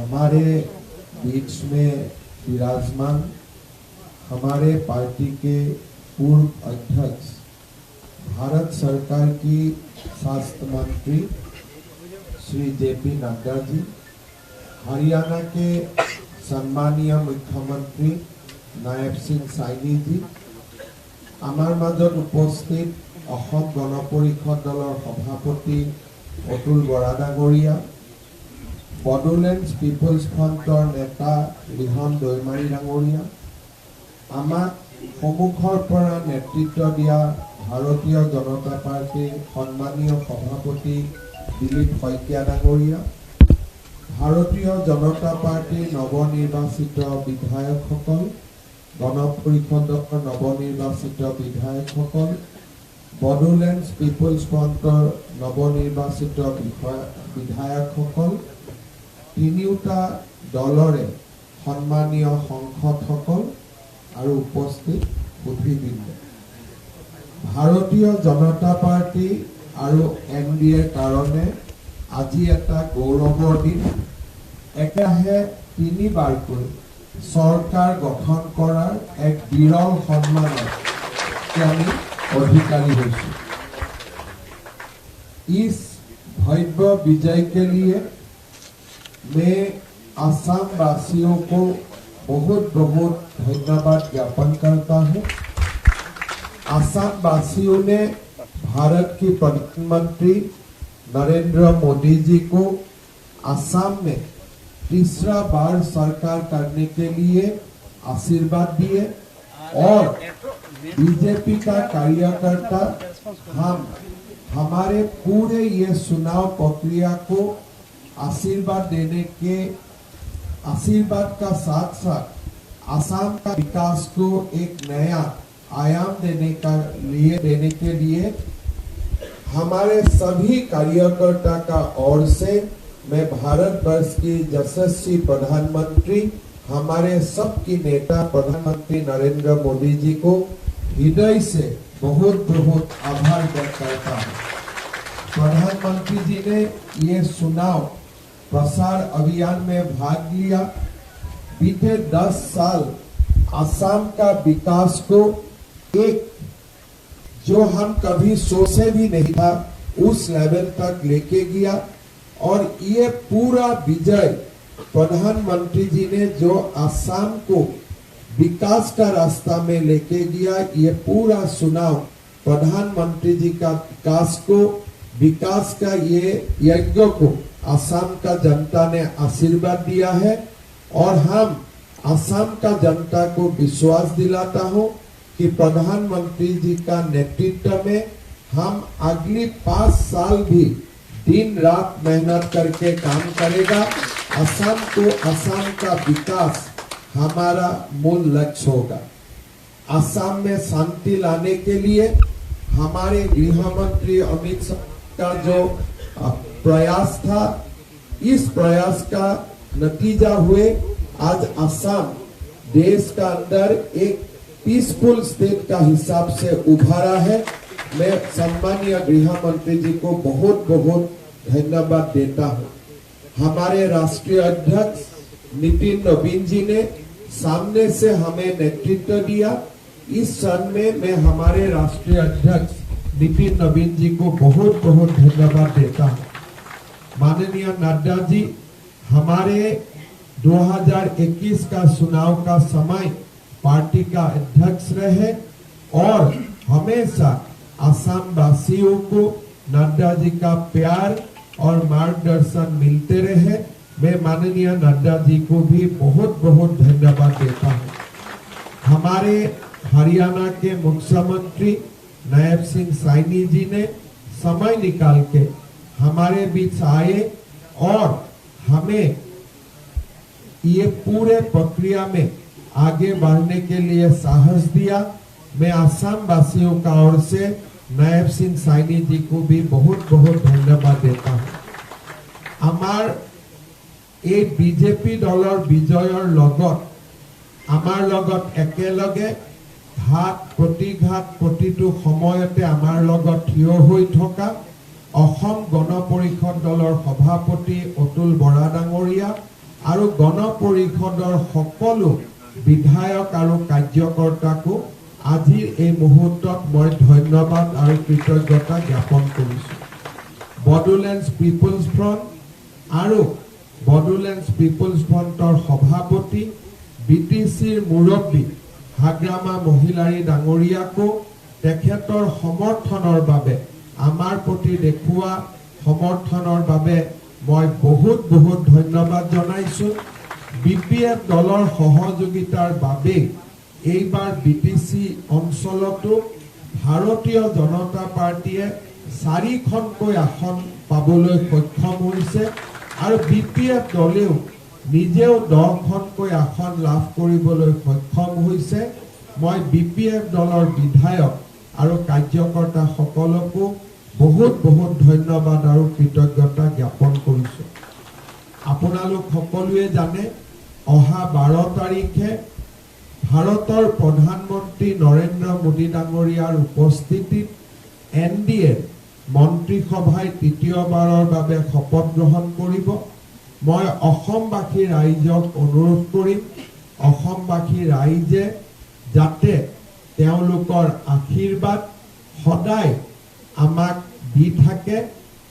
हमारे बीच में विराजमान हमारे पार्टी के पूर्व अध्यक्ष भारत सरकार की स्वास्थ्य मंत्री श्री जेपी नड्डा जी, हरियाणा के सम्मानीय मुख्यमंत्री नायब सिंह साइनी जी, आमार मजत उपस्थित असम गण परिषद दলৰ सभापति अतुल बरा डांगरिया, बडोलैंड पिपल्स फ्रंटर नेता रिहन दৈমাৰী डांगरिया, आमाक सम्मुखर পৰা नेतृत्व दिया भारतीय जनता पार्टीर सम्मानीय सभापति दिलीप शइकिया डांगरिया, भारतीय जनता पार्टीर नवनिर्वाचित विधायकসকল, गण परिषदर नवनिर्वाचित विधायकসকল, बडोलैंड पिपल्स फ्रंटर नवनिर्वाचित विधायकসকল, তিনিওটা দলৰে सम्मानीय সংসদসকল আৰু উপস্থিত অতিথিবৃন্দ, भारतीय जनता पार्टी আৰু एनडीए কাৰণে আজি এটা গৌৰৱৰ দিন। একেৰাহে 3 বাৰকৈ सरकार गठन करार एक विरल सम्मानर আমি अधिकारी হৈছো। इस भव्य विजय के लिए मैं असम वासियों को बहुत बहुत धन्यवाद ज्ञापन करता हूँ। असम वासियों ने भारत की प्रधानमंत्री नरेंद्र मोदी जी को असम में तीसरा बार सरकार करने के लिए आशीर्वाद दिए और बीजेपी का कार्यकर्ता हम हमारे पूरे ये चुनाव प्रक्रिया को आशीर्वाद का साथ साथ असम का विकास को एक नया आयाम देने के लिए हमारे सभी कार्यकर्ता का ओर से मैं भारत वर्ष की यशस्वी प्रधानमंत्री हमारे सबकी नेता प्रधानमंत्री नरेंद्र मोदी जी को हृदय से बहुत बहुत आभार व्यक्त करता हूँ। प्रधानमंत्री जी ने ये चुनाव प्रसार अभियान में भाग लिया। बीते 10 साल असम का विकास को एक जो हम कभी सोचे भी नहीं था उस लेवल तक लेके गया और ये पूरा विजय प्रधानमंत्री जी ने जो असम को विकास का रास्ता में लेके गया, ये पूरा चुनाव प्रधानमंत्री जी का विकास का ये यज्ञ को असम का जनता ने आशीर्वाद दिया है और हम असम का जनता को विश्वास दिलाता हूँ कि प्रधानमंत्री जी का नेतृत्व में हम अगली 5 साल भी दिन रात मेहनत करके काम करेगा। असम का विकास हमारा मूल लक्ष्य होगा। असम में शांति लाने के लिए हमारे गृह मंत्री अमित शाह का जो प्रयास था, इस प्रयास का नतीजा हुए आज असम देश का अंदर एक पीसफुल स्टेट का हिसाब से उभारा है। मैं सम्मानीय गृह मंत्री जी को बहुत बहुत धन्यवाद देता हूँ। हमारे राष्ट्रीय अध्यक्ष नितिन नवीन जी ने सामने से हमें नेतृत्व दिया। इस क्षण में मैं हमारे राष्ट्रीय अध्यक्ष नितिन नवीन जी को बहुत बहुत धन्यवाद देता हूँ। माननीय नड्डा जी हमारे 2021 का चुनाव का समय पार्टी का अध्यक्ष रहे और हमेशा असम वासियों को नड्डा जी का प्यार और मार्गदर्शन मिलते रहे। मैं माननीय नड्डा जी को भी बहुत बहुत धन्यवाद देता हूँ। हमारे हरियाणा के मुख्यमंत्री नायब सिंह साइनी जी ने समय निकाल के हमारे बीच आए और हमें ये पूरे प्रक्रिया में आगे बढ़ने के लिए साहस दिया। मैं असम वासियों का ओर से नायब सिंह साइनी जी को भी बहुत बहुत धन्यवाद देता हूँ। आमार এই বিজেপি দলৰ বিজয়ৰ লগত আমাৰ লগত একেলগে ঘাট প্ৰতিঘাত প্ৰতিটো সময়তে আমাৰ লগত থিয় হৈ থকা অসম গণ পৰিষদ দলৰ সভাপতি অতুল বৰা ডাঙৰীয়া আৰু গণ পৰিষদৰ সকলো বিধায়ক আৰু কাৰ্যকৰ্তাকো আজিৰ এই মুহূৰ্তত মই ধন্যবাদ আৰু কৃতজ্ঞতা জ্ঞাপন কৰিছোঁ। বডোলেণ্ড পিপলছ ফ্ৰণ্ট আৰু বডোলেণ্ড পিপলছ ফ্ৰণ্টৰ সভাপতি BTCৰ মুৰব্বী হাগ্ৰামা মহিলাৰী ডাঙৰীয়াকো তেখেতৰ সমৰ্থনৰ বাবে আমাৰ প্ৰতি দেখুওৱা সমৰ্থনৰ বাবে মই বহুত বহুত ধন্যবাদ জনাইছোঁ। BPF দলৰ সহযোগিতাৰ বাবে এইবাৰ BTC অঞ্চলতো ভাৰতীয় জনতা পাৰ্টিয়ে 4খনকৈ আসন পাবলৈ সক্ষম হৈছে আৰু BPF দলেও নিজেও 10খনকৈ আসন লাভ কৰিবলৈ সক্ষম হৈছে। মই BPF দলৰ বিধায়ক আৰু কাৰ্যকৰ্তা সকলকো বহুত বহুত ধন্যবাদ আৰু কৃতজ্ঞতা জ্ঞাপন কৰিছোঁ। আপোনালোক সকলোৱে জানে অহা 12 তাৰিখে ভাৰতৰ প্ৰধানমন্ত্ৰী নৰেন্দ্ৰ মোদী ডাঙৰীয়াৰ উপস্থিতিত NDA মন্ত্ৰীসভাই তৃতীয়বাৰৰ বাবে শপত গ্ৰহণ কৰিব। মই অসমবাসী ৰাইজক অনুৰোধ কৰিম অসমবাসী ৰাইজে যাতে তেওঁলোকৰ আশীৰ্বাদ সদায় আমাক দি থাকে,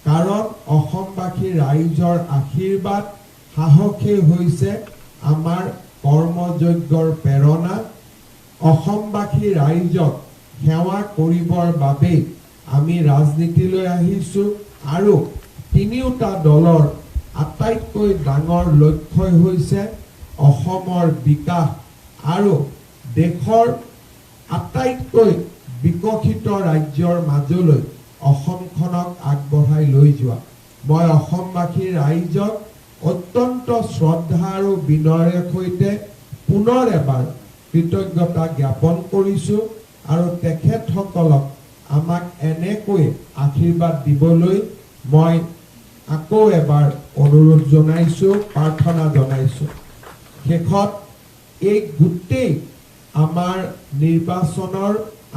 কাৰণ অসমবাসী ৰাইজৰ আশীৰ্বাদ সাহসেই হৈছে আমাৰ কৰ্মযজ্ঞৰ প্ৰেৰণা। অসমবাসী ৰাইজক সেৱা কৰিবৰ বাবে আমি ৰাজনীতিলৈ আহিছোঁ আৰু তিনিওটা দলৰ আটাইতকৈ ডাঙৰ লক্ষ্যই হৈছে অসমৰ বিকাশ আৰু দেশৰ আটাইতকৈ বিকশিত ৰাজ্যৰ মাজলৈ অসমখনক আগবঢ়াই লৈ যোৱা। মই অসমবাসী ৰাইজক অত্যন্ত শ্ৰদ্ধা আৰু বিনয়েৰে সৈতে পুনৰ এবাৰ কৃতজ্ঞতা জ্ঞাপন কৰিছোঁ আৰু তেখেতসকলক আমাক এনেকৈ আশীৰ্বাদ দিবলৈ মই আকৌ এবাৰ অনুৰোধ জনাইছোঁ, প্ৰাৰ্থনা জনাইছোঁ। শেষত এই গোটেই আমাৰ নিৰ্বাচনৰ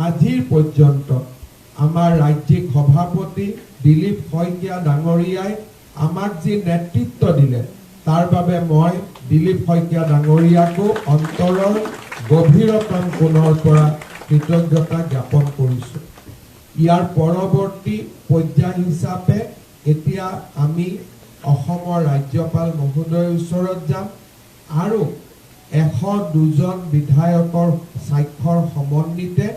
আজিৰ পৰ্যন্ত আমাৰ ৰাজ্যিক সভাপতি দিলীপ শইকীয়া ডাঙৰীয়াই আমাক যি নেতৃত্ব দিলে তাৰ বাবে মই দিলীপ শইকীয়া ডাঙৰীয়াকো অন্তৰৰ গভীৰতম কোণৰ পৰা কৃতজ্ঞতা জ্ঞাপন কৰিছোঁ। ইয়াৰ পৰৱৰ্তী পৰ্যায় হিচাপে এতিয়া আমি অসমৰ ৰাজ্যপাল মহোদয়ৰ ওচৰত যাম আৰু 102 জন বিধায়কৰ স্বাক্ষৰ সমন্বিতে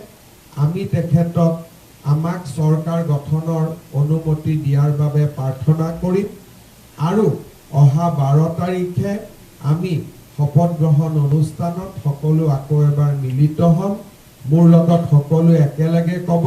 আমি তেখেতক আমাক চৰকাৰ গঠনৰ অনুমতি দিয়াৰ বাবে প্ৰাৰ্থনা কৰিম আৰু অহা 12 তাৰিখে আমি শপত গ্ৰহণ অনুষ্ঠানত সকলো আকৌ এবাৰ মিলিত হ'ম। মোৰ লগত সকলোৱে একেলগে ক'ব,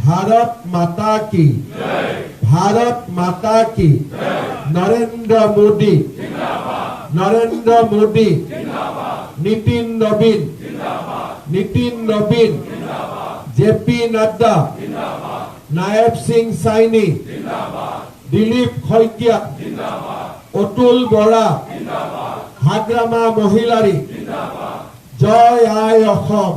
ভাৰত মাতা কি জয়, ভাৰত মাতা কি জয়, নৰেন্দ্ৰ মোদী জিন্দাবাদ, নৰেন্দ্ৰ মোদী জিন্দাবাদ, নীতিন নবীন জিন্দাবাদ, নীতিন নবীন জিন্দাবাদ, JP নাড্ডা জিন্দাবাদ, নায়েব সিং সাইনি জিন্দাবাদ, দিলীপ শইকীয়া জিন্দাবাদ, অতুল বৰা জিন্দাবাদ, হাগ্ৰামা মহিলাৰী জিন্দাবাদ, জয় আই অসম।